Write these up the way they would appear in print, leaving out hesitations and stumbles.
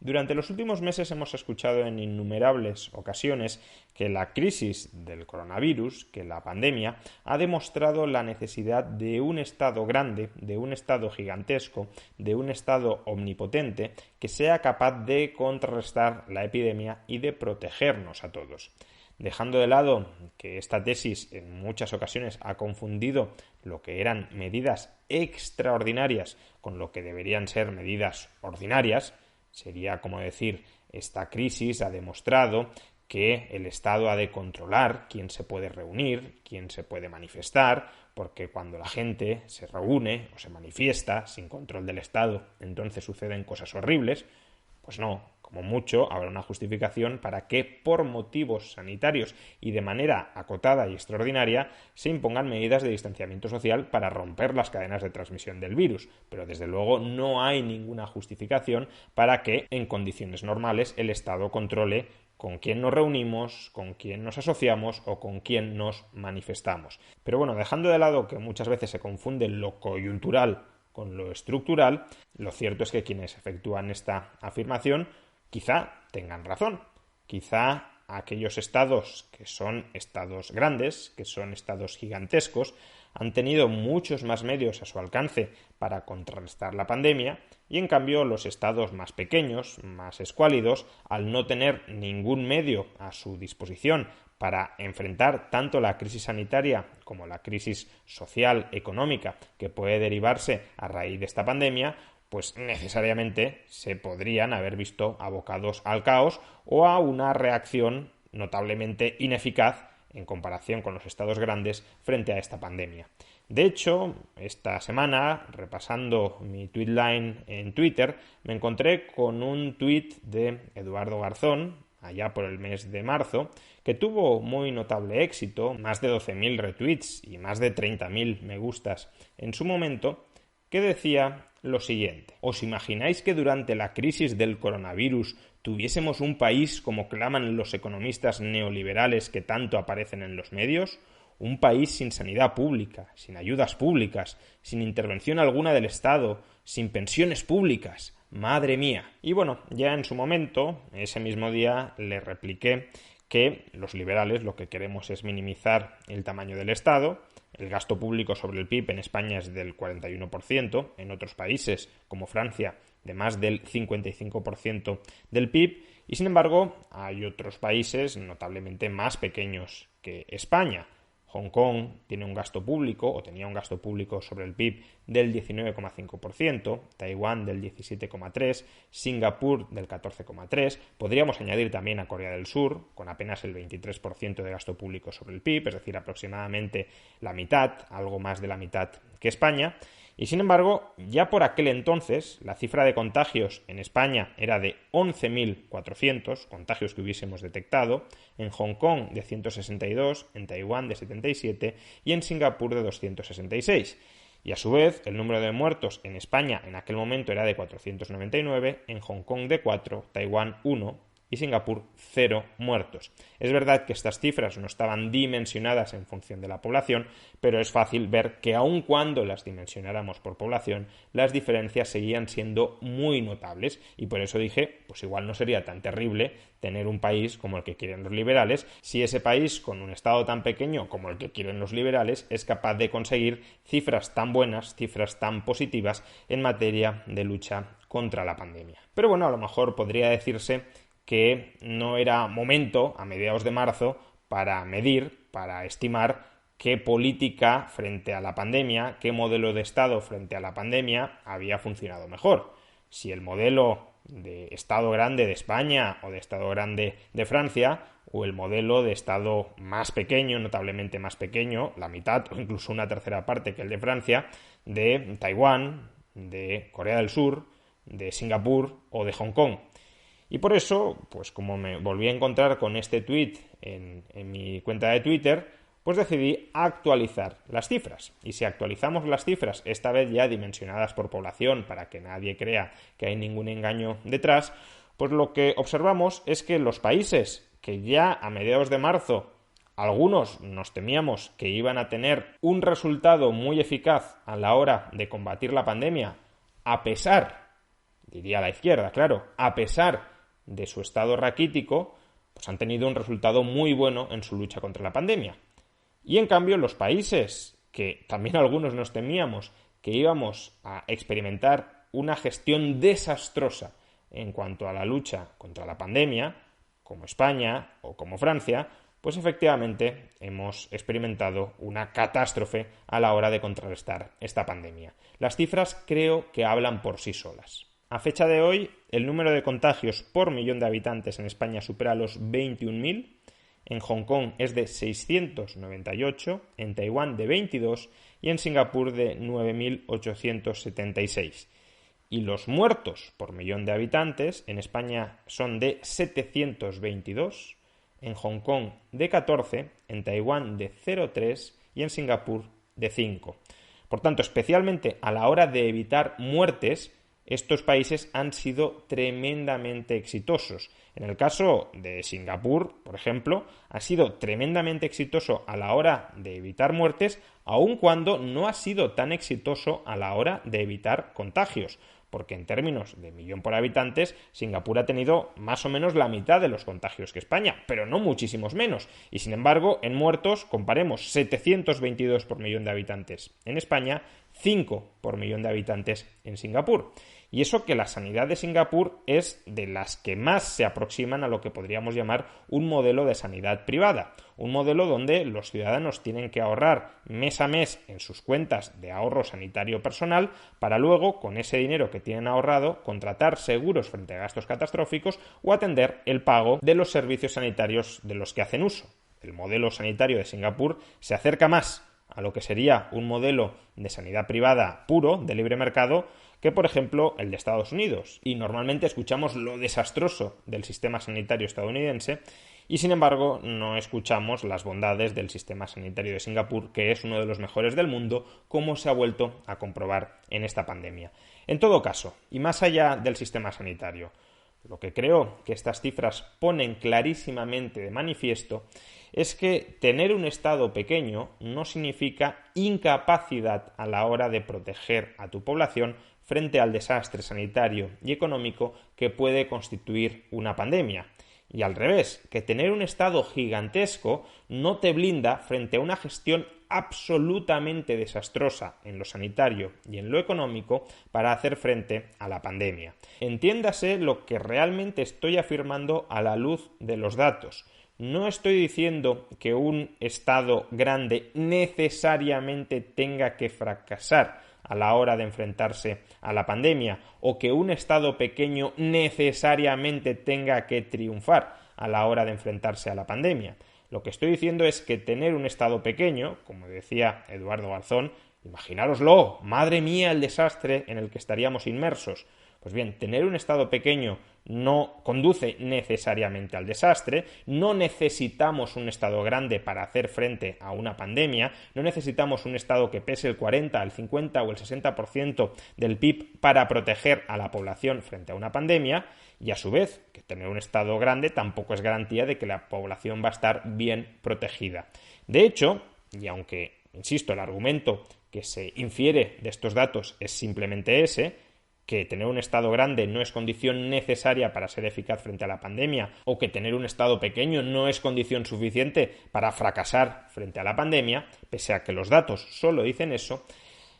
Durante los últimos meses hemos escuchado en innumerables ocasiones que la crisis del coronavirus, que la pandemia, ha demostrado la necesidad de un Estado grande, de un Estado gigantesco, de un Estado omnipotente que sea capaz de contrarrestar la epidemia y de protegernos a todos. Dejando de lado que esta tesis en muchas ocasiones ha confundido lo que eran medidas extraordinarias con lo que deberían ser medidas ordinarias, sería como decir, esta crisis ha demostrado que el Estado ha de controlar quién se puede reunir, quién se puede manifestar, porque cuando la gente se reúne o se manifiesta sin control del Estado, entonces suceden cosas horribles. Pues no, como mucho habrá una justificación para que por motivos sanitarios y de manera acotada y extraordinaria se impongan medidas de distanciamiento social para romper las cadenas de transmisión del virus, pero desde luego no hay ninguna justificación para que en condiciones normales el Estado controle con quién nos reunimos, con quién nos asociamos o con quién nos manifestamos. Pero bueno, dejando de lado que muchas veces se confunde lo coyuntural con lo estructural, lo cierto es que quienes efectúan esta afirmación quizá tengan razón. Quizá aquellos estados que son estados grandes, que son estados gigantescos, han tenido muchos más medios a su alcance para contrarrestar la pandemia y en cambio los estados más pequeños, más escuálidos, al no tener ningún medio a su disposición para enfrentar tanto la crisis sanitaria como la crisis social, económica, que puede derivarse a raíz de esta pandemia, pues necesariamente se podrían haber visto abocados al caos o a una reacción notablemente ineficaz en comparación con los estados grandes frente a esta pandemia. De hecho, esta semana, repasando mi tweetline en Twitter, me encontré con un tweet de Eduardo Garzón, allá por el mes de marzo, que tuvo muy notable éxito, más de 12.000 retweets y más de 30.000 me gustas en su momento, que decía lo siguiente: ¿os imagináis que durante la crisis del coronavirus tuviésemos un país como claman los economistas neoliberales que tanto aparecen en los medios? Un país sin sanidad pública, sin ayudas públicas, sin intervención alguna del Estado, sin pensiones públicas. ¡Madre mía! Y bueno, ya en su momento, ese mismo día, le repliqué que los liberales lo que queremos es minimizar el tamaño del Estado. El gasto público sobre el PIB en España es del 41%, en otros países como Francia de más del 55% del PIB, y sin embargo hay otros países notablemente más pequeños que España. Hong Kong tiene un gasto público, o tenía un gasto público sobre el PIB del 19,5%, Taiwán del 17,3%, Singapur del 14,3%, podríamos añadir también a Corea del Sur, con apenas el 23% de gasto público sobre el PIB, es decir, aproximadamente la mitad, algo más de la mitad que España. Y sin embargo, ya por aquel entonces, la cifra de contagios en España era de 11.400 contagios que hubiésemos detectado, en Hong Kong de 162, en Taiwán de 77 y en Singapur de 266. Y a su vez, el número de muertos en España en aquel momento era de 499, en Hong Kong de 4, Taiwán 1 y Singapur 0 muertos. Es verdad que estas cifras no estaban dimensionadas en función de la población, pero es fácil ver que aun cuando las dimensionáramos por población, las diferencias seguían siendo muy notables y por eso dije, pues igual no sería tan terrible tener un país como el que quieren los liberales, si ese país con un estado tan pequeño como el que quieren los liberales es capaz de conseguir cifras tan buenas, cifras tan positivas en materia de lucha contra la pandemia. Pero bueno, a lo mejor podría decirse que no era momento, a mediados de marzo, para medir, para estimar qué política frente a la pandemia, qué modelo de Estado frente a la pandemia había funcionado mejor. Si el modelo de Estado grande de España o de Estado grande de Francia, o el modelo de Estado más pequeño, notablemente más pequeño, la mitad o incluso una tercera parte que el de Francia, de Taiwán, de Corea del Sur, de Singapur o de Hong Kong. Y por eso, pues como me volví a encontrar con este tweet en mi cuenta de Twitter, pues decidí actualizar las cifras. Y si actualizamos las cifras, esta vez ya dimensionadas por población, para que nadie crea que hay ningún engaño detrás, pues lo que observamos es que los países que ya a mediados de marzo algunos nos temíamos que iban a tener un resultado muy eficaz a la hora de combatir la pandemia, a pesar diría la izquierda, claro, a pesar de su estado raquítico, pues han tenido un resultado muy bueno en su lucha contra la pandemia. Y en cambio los países que también algunos nos temíamos que íbamos a experimentar una gestión desastrosa en cuanto a la lucha contra la pandemia, como España o como Francia, pues efectivamente hemos experimentado una catástrofe a la hora de contrarrestar esta pandemia. Las cifras creo que hablan por sí solas. A fecha de hoy, el número de contagios por millón de habitantes en España supera los 21.000, en Hong Kong es de 698, en Taiwán de 22 y en Singapur de 9.876. Y los muertos por millón de habitantes en España son de 722, en Hong Kong de 14, en Taiwán de 0,3 y en Singapur de 5. Por tanto, especialmente a la hora de evitar muertes, estos países han sido tremendamente exitosos. En el caso de Singapur, por ejemplo, ha sido tremendamente exitoso a la hora de evitar muertes, aun cuando no ha sido tan exitoso a la hora de evitar contagios, porque en términos de millón por habitantes, Singapur ha tenido más o menos la mitad de los contagios que España, pero no muchísimos menos. Y sin embargo, en muertos, comparemos 722 por millón de habitantes en España, 5 por millón de habitantes en Singapur. Y eso que la sanidad de Singapur es de las que más se aproximan a lo que podríamos llamar un modelo de sanidad privada, un modelo donde los ciudadanos tienen que ahorrar mes a mes en sus cuentas de ahorro sanitario personal para luego, con ese dinero que tienen ahorrado, contratar seguros frente a gastos catastróficos o atender el pago de los servicios sanitarios de los que hacen uso. El modelo sanitario de Singapur se acerca más a lo que sería un modelo de sanidad privada puro, de libre mercado, que por ejemplo el de Estados Unidos. Y normalmente escuchamos lo desastroso del sistema sanitario estadounidense y sin embargo no escuchamos las bondades del sistema sanitario de Singapur, que es uno de los mejores del mundo, como se ha vuelto a comprobar en esta pandemia. En todo caso, y más allá del sistema sanitario, lo que creo que estas cifras ponen clarísimamente de manifiesto es que tener un Estado pequeño no significa incapacidad a la hora de proteger a tu población frente al desastre sanitario y económico que puede constituir una pandemia. Y al revés, que tener un Estado gigantesco no te blinda frente a una gestión absolutamente desastrosa en lo sanitario y en lo económico para hacer frente a la pandemia. Entiéndase lo que realmente estoy afirmando a la luz de los datos. No estoy diciendo que un Estado grande necesariamente tenga que fracasar a la hora de enfrentarse a la pandemia o que un Estado pequeño necesariamente tenga que triunfar a la hora de enfrentarse a la pandemia. Lo que estoy diciendo es que tener un Estado pequeño, como decía Eduardo Garzón, imaginároslo, madre mía el desastre en el que estaríamos inmersos. Pues bien, tener un Estado pequeño no conduce necesariamente al desastre, no necesitamos un Estado grande para hacer frente a una pandemia, no necesitamos un Estado que pese el 40, el 50 o el 60% del PIB para proteger a la población frente a una pandemia, y a su vez, que tener un Estado grande tampoco es garantía de que la población va a estar bien protegida. De hecho, y aunque, insisto, el argumento que se infiere de estos datos es simplemente ese, que tener un Estado grande no es condición necesaria para ser eficaz frente a la pandemia o que tener un Estado pequeño no es condición suficiente para fracasar frente a la pandemia, pese a que los datos solo dicen eso,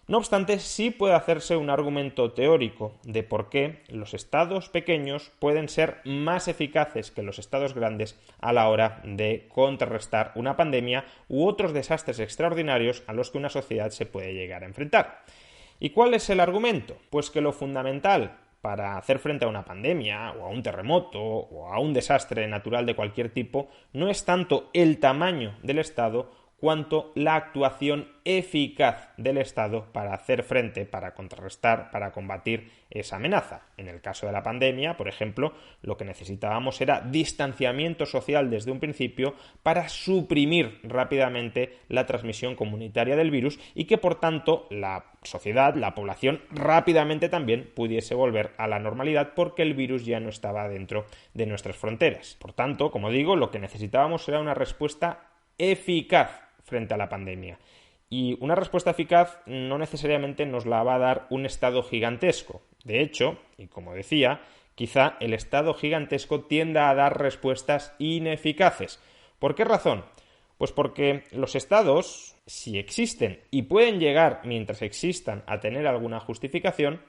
no obstante, sí puede hacerse un argumento teórico de por qué los estados pequeños pueden ser más eficaces que los estados grandes a la hora de contrarrestar una pandemia u otros desastres extraordinarios a los que una sociedad se puede llegar a enfrentar. ¿Y cuál es el argumento? Pues que lo fundamental para hacer frente a una pandemia o a un terremoto o a un desastre natural de cualquier tipo no es tanto el tamaño del Estado cuanto la actuación eficaz del Estado para hacer frente, para contrarrestar, para combatir esa amenaza. En el caso de la pandemia, por ejemplo, lo que necesitábamos era distanciamiento social desde un principio para suprimir rápidamente la transmisión comunitaria del virus y que, por tanto, la sociedad, la población, rápidamente también pudiese volver a la normalidad porque el virus ya no estaba dentro de nuestras fronteras. Por tanto, como digo, lo que necesitábamos era una respuesta eficaz frente a la pandemia. Y una respuesta eficaz no necesariamente nos la va a dar un Estado gigantesco. De hecho, y como decía, quizá el Estado gigantesco tienda a dar respuestas ineficaces. ¿Por qué razón? Pues porque los Estados, si existen y pueden llegar mientras existan a tener alguna justificación,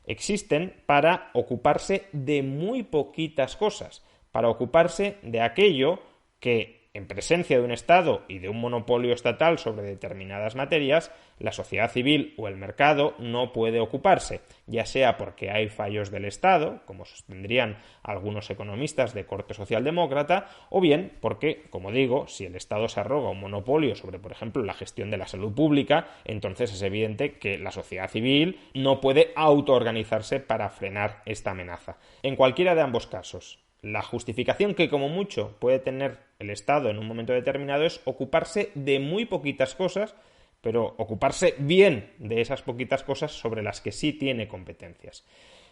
existen para ocuparse de muy poquitas cosas, para ocuparse de aquello que, en presencia de un Estado y de un monopolio estatal sobre determinadas materias, la sociedad civil o el mercado no puede ocuparse, ya sea porque hay fallos del Estado, como sostendrían algunos economistas de corte socialdemócrata, o bien porque, como digo, si el Estado se arroga un monopolio sobre, por ejemplo, la gestión de la salud pública, entonces es evidente que la sociedad civil no puede autoorganizarse para frenar esta amenaza. En cualquiera de ambos casos, la justificación que como mucho puede tener el Estado en un momento determinado es ocuparse de muy poquitas cosas, pero ocuparse bien de esas poquitas cosas sobre las que sí tiene competencias.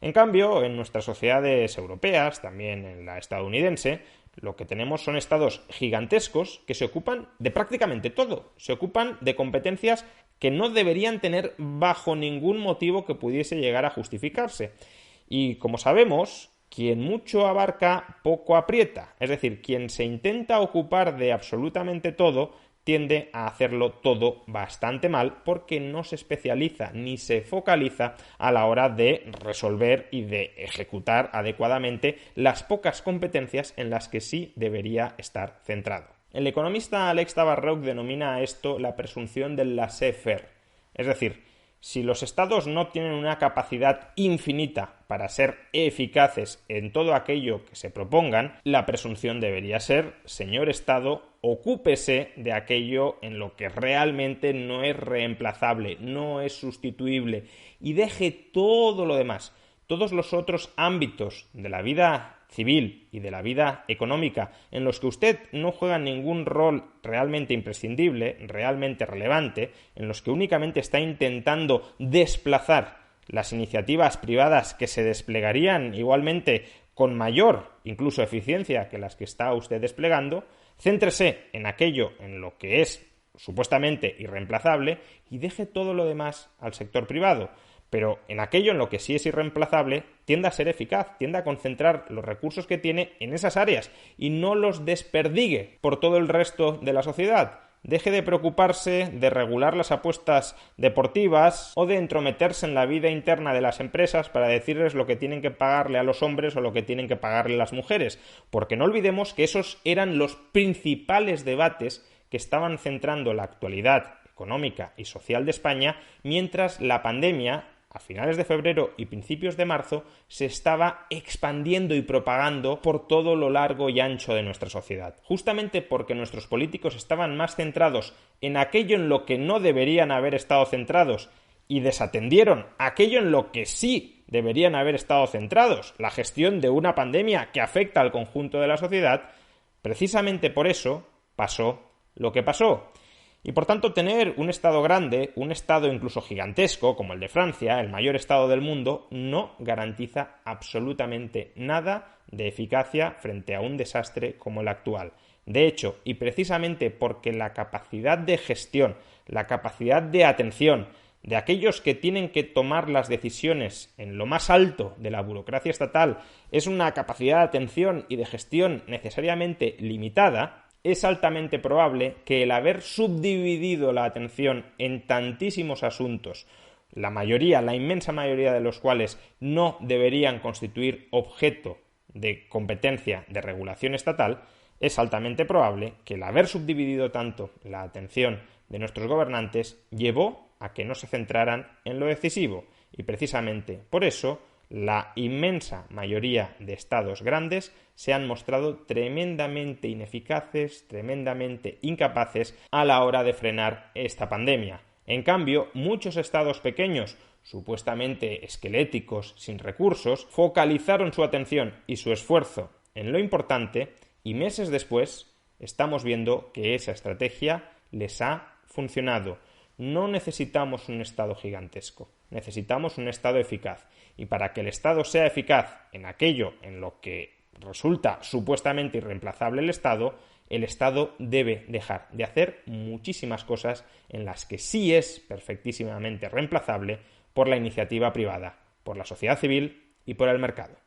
En cambio, en nuestras sociedades europeas, también en la estadounidense, lo que tenemos son estados gigantescos que se ocupan de prácticamente todo, se ocupan de competencias que no deberían tener bajo ningún motivo que pudiese llegar a justificarse. Y como sabemos, quien mucho abarca, poco aprieta. Es decir, quien se intenta ocupar de absolutamente todo, tiende a hacerlo todo bastante mal porque no se especializa ni se focaliza a la hora de resolver y de ejecutar adecuadamente las pocas competencias en las que sí debería estar centrado. El economista Alex Tabarrok denomina a esto la presunción del laissez-faire. Es decir, si los estados no tienen una capacidad infinita para ser eficaces en todo aquello que se propongan, la presunción debería ser: señor Estado, ocúpese de aquello en lo que realmente no es reemplazable, no es sustituible, y deje todo lo demás, todos los otros ámbitos de la vida civil y de la vida económica en los que usted no juega ningún rol realmente imprescindible, realmente relevante, en los que únicamente está intentando desplazar las iniciativas privadas que se desplegarían igualmente con mayor incluso eficiencia que las que está usted desplegando, céntrese en aquello en lo que es supuestamente irreemplazable y deje todo lo demás al sector privado. Pero en aquello en lo que sí es irreemplazable, tiende a ser eficaz, tiende a concentrar los recursos que tiene en esas áreas y no los desperdigue por todo el resto de la sociedad. Deje de preocuparse de regular las apuestas deportivas o de entrometerse en la vida interna de las empresas para decirles lo que tienen que pagarle a los hombres o lo que tienen que pagarle a las mujeres, porque no olvidemos que esos eran los principales debates que estaban centrando la actualidad económica y social de España mientras la pandemia, a finales de febrero y principios de marzo, se estaba expandiendo y propagando por todo lo largo y ancho de nuestra sociedad. Justamente porque nuestros políticos estaban más centrados en aquello en lo que no deberían haber estado centrados y desatendieron aquello en lo que sí deberían haber estado centrados, la gestión de una pandemia que afecta al conjunto de la sociedad, precisamente por eso pasó lo que pasó. Y por tanto tener un Estado grande, un Estado incluso gigantesco como el de Francia, el mayor Estado del mundo, no garantiza absolutamente nada de eficacia frente a un desastre como el actual. De hecho, y precisamente porque la capacidad de gestión, la capacidad de atención de aquellos que tienen que tomar las decisiones en lo más alto de la burocracia estatal es una capacidad de atención y de gestión necesariamente limitada, es altamente probable que el haber subdividido la atención en tantísimos asuntos, la inmensa mayoría de los cuales no deberían constituir objeto de competencia de regulación estatal, es altamente probable que el haber subdividido tanto la atención de nuestros gobernantes llevó a que no se centraran en lo decisivo, y precisamente por eso la inmensa mayoría de estados grandes se han mostrado tremendamente ineficaces, tremendamente incapaces a la hora de frenar esta pandemia. En cambio, muchos estados pequeños, supuestamente esqueléticos, sin recursos, focalizaron su atención y su esfuerzo en lo importante y meses después estamos viendo que esa estrategia les ha funcionado. No necesitamos un Estado gigantesco, necesitamos un Estado eficaz. Y para que el Estado sea eficaz en aquello en lo que resulta supuestamente irreemplazable el Estado, el Estado debe dejar de hacer muchísimas cosas en las que sí es perfectísimamente reemplazable por la iniciativa privada, por la sociedad civil y por el mercado.